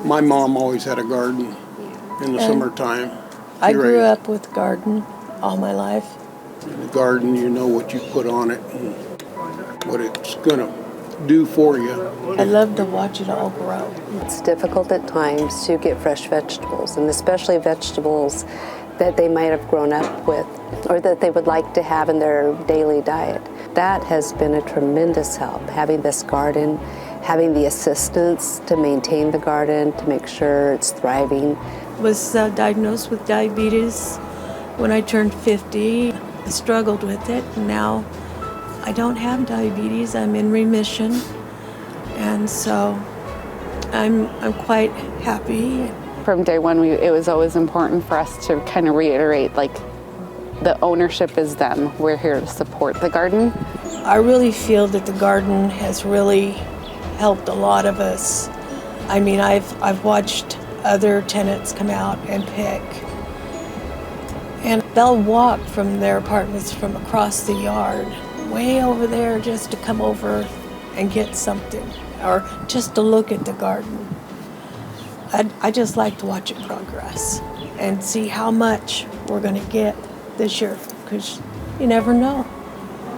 My mom always had a garden in the summertime. I grew up with garden all my life. In the garden, you know what you put on it and what it's going to do for you. I love to watch it all grow. It's difficult at times to get fresh vegetables, and especially vegetables that they might have grown up with or that they would like to have in their daily diet. That has been a tremendous help, having this garden, having the assistance to maintain the garden, to make sure it's thriving. Was diagnosed with diabetes when I turned 50. I struggled with it, and now I don't have diabetes. I'm in remission, and so I'm quite happy. From day one, it was always important for us to kind of reiterate, like, the ownership is them. We're here to support the garden. I really feel that the garden has really helped a lot of us. I mean, I've watched other tenants come out and pick, and they'll walk from their apartments from across the yard, way over there, just to come over and get something, or just to look at the garden. I just like to watch it progress and see how much we're going to get this year, because you never know.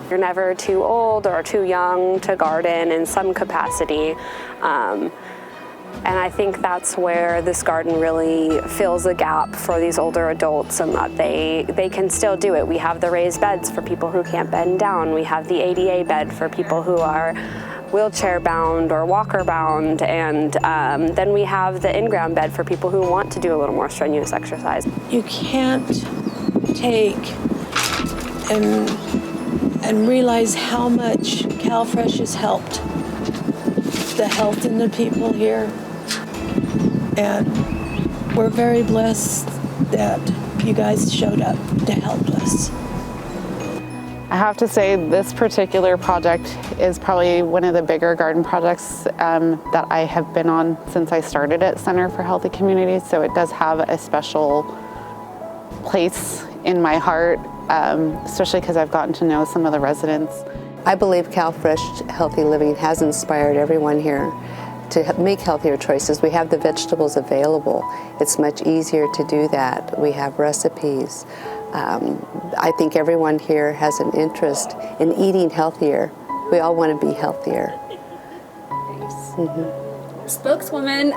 You're never too old or too young to garden in some capacity. And I think that's where this garden really fills a gap for these older adults, and that they can still do it. We have the raised beds for people who can't bend down. We have the ADA bed for people who are wheelchair bound or walker bound, and then we have the in-ground bed for people who want to do a little more strenuous exercise. You can't take and realize how much CalFresh has helped the health in the people here, and we're very blessed that you guys showed up to help us. I have to say this particular project is probably one of the bigger garden projects that I have been on since I started at Center for Healthy Communities, so it does have a special place in my heart, especially because I've gotten to know some of the residents. I believe CalFresh Healthy Living has inspired everyone here to make healthier choices. We have the vegetables available. It's much easier to do that. We have recipes. I think everyone here has an interest in eating healthier. We all want to be healthier. Spokeswoman.